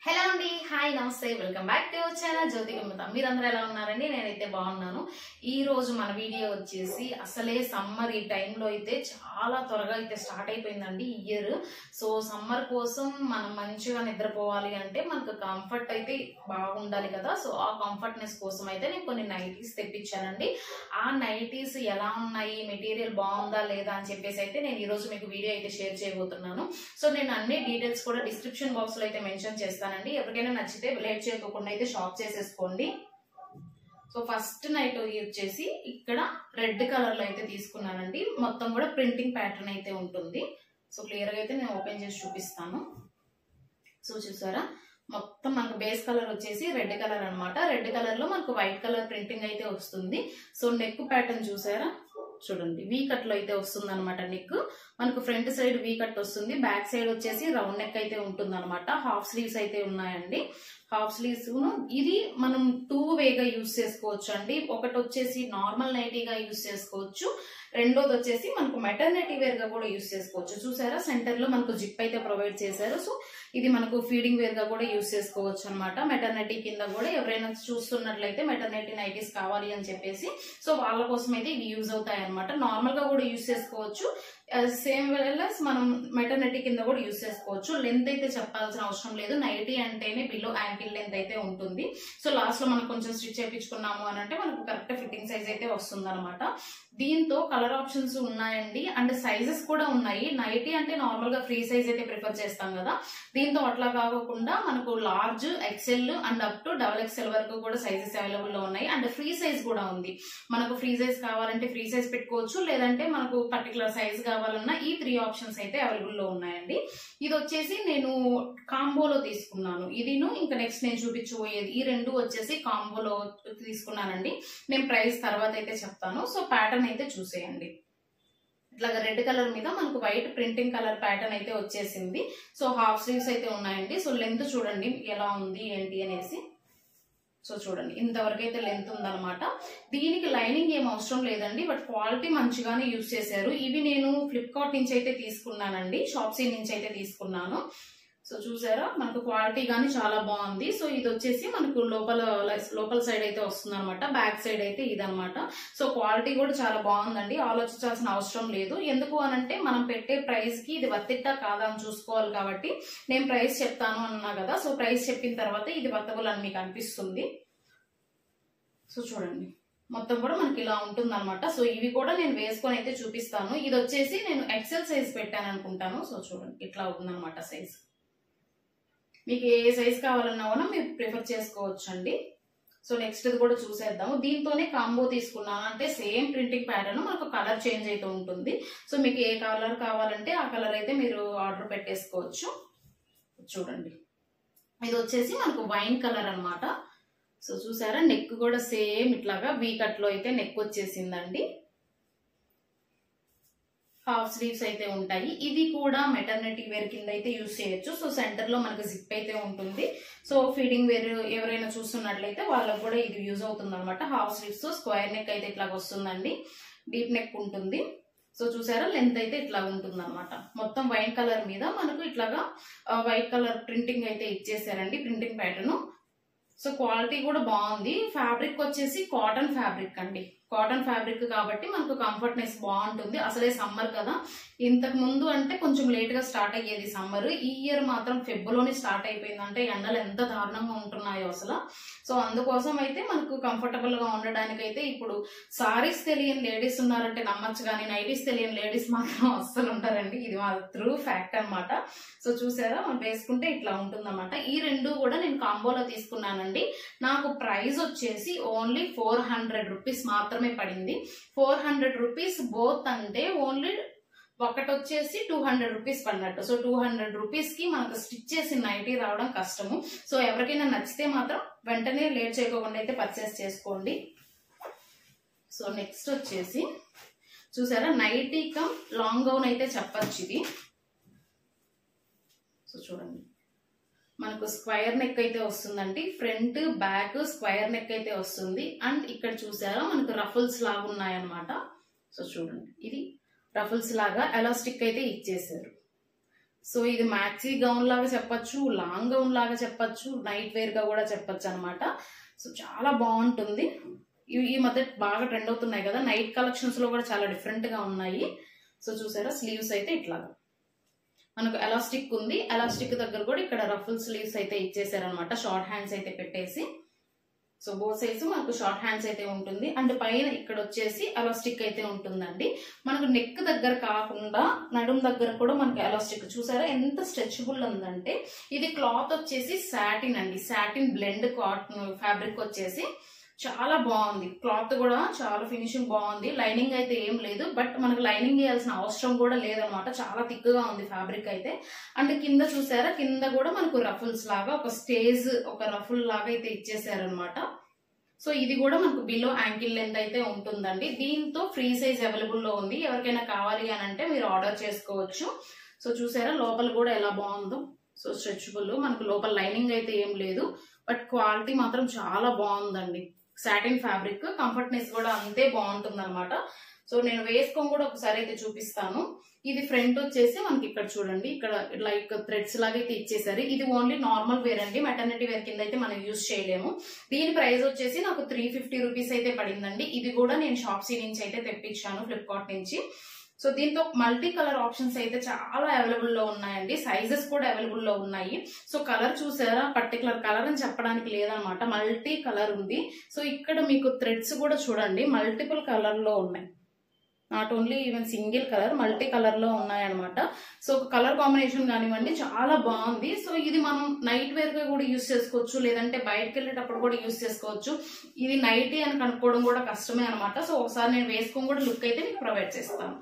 Hello అండి, hi నమస్తే, welcome back to our channel Jyothi Gammatha. మీరందరూ ఎలా ఉన్నారండి? నేనైతే బాగున్నాను. ఈ రోజు మన వీడియో వచ్చేసి అసలే సమ్మర్ ఈ టైంలో అయితే చాలా త్వరగా అయితే స్టార్ట్ అయిపోయిందండి ఈ ఇయర్. సో సమ్మర్ కోసం మనం మంచిగా నిద్రపోవాలి అంటే మనకు కంఫర్ట్ అయితే బాగుండాలి కదా. సో ఆ కంఫర్ట్నెస్ కోసం అయితే నేను కొన్ని నైటీస్ తెప్పించానండి. ఆ నైటీస్ ఎలా ఉన్నాయి, మెటీరియల్ బాగుందా లేదా అని చెప్పేసి అయితే నేను ఈ రోజు మీకు వీడియో అయితే షేర్ చేయబోతున్నాను. సో నేను అన్ని డీటెయిల్స్ కూడా డిస్క్రిప్షన్ బాక్స్ లో అయితే మెన్షన్ చేస్తాను. ఎవరికైనా నచ్చితే లేట్ చేయకుండా అయితే షాప్ చేసేసుకోండి. సో ఫస్ట్ నైట్ వచ్చేసి ఇక్కడ రెడ్ కలర్ లో అయితే తీసుకున్నానండి. మొత్తం కూడా ప్రింటింగ్ ప్యాటర్న్ అయితే ఉంటుంది. సో క్లియర్ గా అయితే నేను ఓపెన్ చేసి చూపిస్తాను. సో చూసారా, మొత్తం మనకు బేస్ కలర్ వచ్చేసి రెడ్ కలర్ అనమాట. రెడ్ కలర్ లో మనకు వైట్ కలర్ ప్రింటింగ్ అయితే వస్తుంది. సో నెక్ ప్యాటర్న్ చూసారా, చూడండి వీ కట్ లో అయితే వస్తుంది అనమాట. నెక్ మనకు ఫ్రంట్ సైడ్ వీ కట్ వస్తుంది, బ్యాక్ సైడ్ వచ్చేసి రౌండ్ నెక్ అయితే ఉంటుంది అనమాట. హాఫ్ స్లీవ్స్ అయితే ఉన్నాయండి. హాఫ్ స్లీవ్స్ ఇది మనం టూ వేగా యూజ్ చేసుకోవచ్చు అండి. ఒకటి వచ్చేసి నార్మల్ నైటీగా యూజ్ చేసుకోవచ్చు, రెండోది వచ్చేసి మనకు మెటర్నిటీ వేర్ గా కూడా యూజ్ చేసుకోవచ్చు. చూసారా, సెంటర్ లో మనకు జిప్ అయితే ప్రొవైడ్ చేశారు. సో ఇది మనకు ఫీడింగ్ వేర్ గా కూడా యూజ్ చేసుకోవచ్చు అనమాట. మెటర్నిటీ కింద కూడా ఎవరైనా చూస్తున్నట్లయితే మెటర్నిటీ నైటీస్ కావాలి అని చెప్పేసి సో వాళ్ళ కోసం అయితే ఇవి యూజ్ అవుతాయి అనమాట. నార్మల్ గా కూడా యూజ్ చేసుకోవచ్చు, సేమ్ వెల్స్ మనం మెటర్నిటీ కింద కూడా యూజ్ చేసుకోవచ్చు. లెంత్ అయితే చెప్పాల్సిన అవసరం లేదు, నైటీ అంటేనే బిలో యాంకిల్ లెంత్ అయితే ఉంటుంది. సో లాస్ట్ లో మనం కొంచెం స్టిచ్ చేయించుకున్నాము అని అంటే మనకు కరెక్ట్ ఫిట్టింగ్ సైజ్ అయితే వస్తుంది అనమాట. దీంతో కలర్ ఆప్షన్స్ ఉన్నాయండి అండ్ సైజెస్ కూడా ఉన్నాయి. నైటీ అంటే నార్మల్ గా ఫ్రీ సైజ్ అయితే ప్రిఫర్ చేస్తాం కదా, దీంతో అట్లా కాకుండా మనకు large, XL and up to XXL వరకు కూడా సైజెస్ అవైలబుల్ లో ఉన్నాయి. అండ్ ఫ్రీ సైజ్ కూడా ఉంది. మనకు ఫ్రీ సైజ్ కావాలంటే ఫ్రీ సైజ్ పెట్టుకోవచ్చు, లేదంటే మనకు పర్టికులర్ సైజ్ కావాలన్నా ఈ 3 ఆప్షన్స్ అయితే అవైలబుల్ లో ఉన్నాయండి. ఇది వచ్చేసి నేను కాంబోలో తీసుకున్నాను. ఇదిను ఇంకా నెక్స్ట్ నేను చూపించబోయేది, ఈ రెండు వచ్చేసి కాంబోలో తీసుకున్నానండి. నేను ప్రైస్ తర్వాత అయితే చెప్తాను. సో ప్యాటర్న్ అయితే చూసేయండి. ఇట్లాగా రెడ్ కలర్ మీద మనకు వైట్ ప్రింటింగ్ కలర్ ప్యాటర్న్ అయితే వచ్చేసింది. సో హాఫ్ స్లీవ్స్ అయితే ఉన్నాయండి. సో లెంత్ చూడండి ఎలా ఉంది ఏంటి అనేసి. సో చూడండి ఇంతవరకు అయితే లెంత్ ఉందన్నమాట. దీనికి లైనింగ్ ఏం అవసరం లేదండి, బట్ క్వాలిటీ మంచిగానే యూజ్ చేశారు. ఇవి నేను ఫ్లిప్కార్ట్ నుంచి అయితే తీసుకున్నానండి, షాప్సీ నుంచి అయితే తీసుకున్నాను. సో చూసారా, మనకు క్వాలిటీ గానీ చాలా బాగుంది. సో ఇది వచ్చేసి మనకు లోపల సైడ్ అయితే వస్తుంది అనమాట, బ్యాక్ సైడ్ అయితే ఇదనమాట. సో క్వాలిటీ కూడా చాలా బాగుందండి, ఆలోచించాల్సిన అవసరం లేదు. ఎందుకు అనంటే మనం పెట్టే ప్రైస్ కి ఇది వర్తిట్టా కాదా అని చూసుకోవాలి కాబట్టి నేను ప్రైస్ చెప్తాను అన్నా కదా. సో ప్రైస్ చెప్పిన తర్వాత ఇది వర్తబుల్ అని మీకు అనిపిస్తుంది. సో చూడండి మొత్తం కూడా మనకి ఇలా ఉంటుంది అనమాట. సో ఇవి కూడా నేను వేసుకొని అయితే చూపిస్తాను. ఇది వచ్చేసి నేను ఎక్సెల్ సైజ్ పెట్టాను అనుకుంటాను. సో చూడండి ఇట్లా ఉందన్నమాట సైజ్. మీకు ఏ సైజ్ కావాలన్నా కూడా మీరు ప్రిఫర్ చేసుకోవచ్చు అండి. సో నెక్స్ట్ ఇది కూడా చూసేద్దాము. దీంతోనే కాంబో తీసుకున్నాను అంటే సేమ్ ప్రింటింగ్ ప్యాటర్న్, మనకు కలర్ చేంజ్ అయితే ఉంటుంది. సో మీకు ఏ కలర్ కావాలంటే ఆ కలర్ అయితే మీరు ఆర్డర్ పెట్టేసుకోవచ్చు. చూడండి ఇది వచ్చేసి మనకు వైన్ కలర్ అనమాట. సో చూసారా, నెక్ కూడా సేమ్ ఇట్లాగా వీ కట్ లో అయితే నెక్ వచ్చేసిందండి. హాఫ్ స్లీవ్స్ అయితే ఉంటాయి. ఇది కూడా మెటర్నిటీ వేర్ కింద అయితే యూజ్ చేయొచ్చు. సో సెంటర్ లో మనకు జిప్ అయితే ఉంటుంది. సో ఫీడింగ్ వేర్ ఎవరైనా చూస్తున్నట్లయితే వాళ్ళకు కూడా ఇది యూజ్ అవుతుంది అనమాట. హాఫ్ స్లీవ్స్ స్క్వేర్ నెక్ అయితే ఇట్లా వస్తుందండి, డీప్ నెక్ ఉంటుంది. సో చూసారా, లెంత్ అయితే ఇట్లా ఉంటుంది అనమాట. మొత్తం వైట్ కలర్ మీద మనకు ఇట్లాగా వైట్ కలర్ ప్రింటింగ్ అయితే ఇచ్చేసారండి, ప్రింటింగ్ ప్యాటర్న్. సో క్వాలిటీ కూడా బాగుంది. ఫ్యాబ్రిక్ వచ్చేసి కాటన్ ఫ్యాబ్రిక్ అండి, కాటన్ ఫ్యాబ్రిక్ కాబట్టి మనకు కంఫర్ట్నెస్ బాగుంటుంది. అసలే సమ్మర్ కదా, ఇంతకు ముందు అంటే కొంచెం లేట్ గా స్టార్ట్ అయ్యేది సమ్మర్. ఈ ఇయర్ మాత్రం ఫెబ్రవరిలోనే స్టార్ట్ అయిపోయింది. అంటే ఎండలు ఎంత దారుణంగా ఉంటున్నాయో అసలు. సో అందుకోసం అయితే మనకు కంఫర్టబుల్ గా ఉండడానికి అయితే ఇప్పుడు సారీస్ తెలియని లేడీస్ ఉన్నారంటే నమ్మచ్చు, కానీ నైటీస్ తెలియని లేడీస్ మాత్రం అస్సలు ఉంటారండి. ఇది మా ట్రూ ఫ్యాక్ట్ అనమాట. సో చూసారా, మనం వేసుకుంటే ఇట్లా ఉంటుంది అనమాట. ఈ రెండు కూడా నేను కాంబోలో తీసుకున్నానండి. నాకు ప్రైస్ వచ్చేసి ఓన్లీ 400 రూపీస్ మాత్రమే పడింది. 400 రూపీస్ బోత్ అంటే ఓన్లీ ఒకటి వచ్చేసి 200 రూపీస్ పడినట్టు. సో 200 రూపీస్ కి మనకు స్టిచ్ చేసి నైటీ రావడం కష్టము. సో ఎవరికైనా నచ్చితే మాత్రం వెంటనే లేట్ చేయకుండా అయితే పర్చేస్ చేసుకోండి. సో నెక్స్ట్ వచ్చేసి చూసారా, నైటీ కమ్ లాంగ్ గౌన్ అయితే చెప్పచ్చు ఇది. సో చూడండి మనకు స్క్వేర్ నెక్ అయితే వస్తుందండి, ఫ్రంట్ బ్యాక్ స్క్వేర్ నెక్ అయితే వస్తుంది. అండ్ ఇక్కడ చూసారా మనకు రఫుల్స్ లాగా ఉన్నాయన్నమాట. సో చూడండి ఇది రఫుల్స్ లాగా ఎలాస్టిక్ అయితే ఇచ్చేసారు. సో ఇది మ్యాక్సీ గౌన్ లాగా చెప్పొచ్చు, లాంగ్ గౌన్ లాగా చెప్పొచ్చు, నైట్ వేర్ గా కూడా చెప్పొచ్చు అనమాట. సో చాలా బాగుంటుంది. ఈ మధ్య బాగా ట్రెండ్ అవుతున్నాయి కదా, నైట్ కలెక్షన్స్ లో కూడా చాలా డిఫరెంట్ గా ఉన్నాయి. సో చూసారా, స్లీవ్స్ అయితే ఇట్లాగా మనకు ఎలాస్టిక్ ఉంది, ఎలాస్టిక్ దగ్గర కూడా ఇక్కడ రఫుల్ స్లీవ్స్ అయితే ఇచ్చేసారనమాట, షార్ట్ హ్యాండ్స్ అయితే పెట్టేసి. సో బోత్ సైడ్స్ మనకు షార్ట్ హ్యాండ్స్ అయితే ఉంటుంది, అండ్ పైన ఇక్కడ వచ్చేసి ఎలాస్టిక్ అయితే ఉంటుందండి. మనకు నెక్ దగ్గర కాకుండా నడుం దగ్గర కూడా మనకు ఎలాస్టిక్ చూసారా ఎంత స్ట్రెచబుల్ ఉందంటే. ఇది క్లాత్ వచ్చేసి సాటిన్ అండి, సాటిన్ బ్లెండ్ కాటన్ ఫ్యాబ్రిక్ వచ్చేసి చాలా బాగుంది. క్లాత్ కూడా చాలా ఫినిషింగ్ బాగుంది. లైనింగ్ అయితే ఏం లేదు, బట్ మనకు లైనింగ్ వేయాల్సిన అవసరం కూడా లేదనమాట, చాలా థిక్ గా ఉంది ఫ్యాబ్రిక్ అయితే. అండ్ కింద చూసారా, కింద కూడా మనకు రఫుల్స్ లాగా ఒక స్టేజ్, ఒక రఫుల్ లాగా అయితే ఇచ్చేసారనమాట. సో ఇది కూడా మనకు బిలో యాంకిల్ లెంత్ అయితే ఉంటుందండి. దీంతో ఫ్రీ సైజ్ అవైలబుల్ లో ఉంది, ఎవరికైనా కావాలి అని అంటే మీరు ఆర్డర్ చేసుకోవచ్చు. సో చూసారా లోపల కూడా ఎలా బాగుందో. సో స్ట్రెచబుల్, మనకు లోపల లైనింగ్ అయితే ఏం లేదు, బట్ క్వాలిటీ మాత్రం చాలా బాగుందండి. సాటిన్ ఫ్యాబ్రిక్, కంఫర్ట్నెస్ కూడా అంతే బాగుంటుంది అనమాట. సో నేను వేసుకొని కూడా ఒకసారి అయితే చూపిస్తాను. ఇది ఫ్రంట్ వచ్చేసి మనకి ఇక్కడ చూడండి, ఇక్కడ లైక్ థ్రెడ్స్ లాగా అయితే ఇచ్చేసారు. ఇది ఓన్లీ నార్మల్ వేర్ అండి, మెటర్నిటీ వేర్ కింద అయితే మనం యూజ్ చేయలేము. దీని ప్రైస్ వచ్చేసి నాకు 350 రూపీస్ అయితే పడిందండి. ఇది కూడా నేను షాప్సీ నుంచి అయితే తెప్పించాను, ఫ్లిప్కార్ట్ నుంచి. సో దీంతో మల్టీ కలర్ ఆప్షన్స్ అయితే చాలా అవైలబుల్ లో ఉన్నాయండి, సైజెస్ కూడా అవైలబుల్ లో ఉన్నాయి. సో కలర్ చూసారా, పర్టికులర్ కలర్ అని చెప్పడానికి లేదనమాట, మల్టీ కలర్ ఉంది. సో ఇక్కడ మీకు థ్రెడ్స్ కూడా చూడండి మల్టిపుల్ కలర్ లో ఉన్నాయి, not only even single colour, multi colour లో ఉన్నాయన్నమాట. సో కలర్ కాంబినేషన్ కానివ్వండి చాలా బాగుంది. సో ఇది మనం నైట్ వేర్ గా కూడా యూజ్ చేసుకోవచ్చు, లేదంటే బయటకు వెళ్ళేటప్పుడు కూడా యూజ్ చేసుకోవచ్చు. ఇది నైటీ అని కనుక్కోవడం కూడా కష్టమే అనమాట. సో ఒకసారి నేను వేసుకొని కూడా లుక్ అయితే మీకు ప్రొవైడ్ చేస్తాను.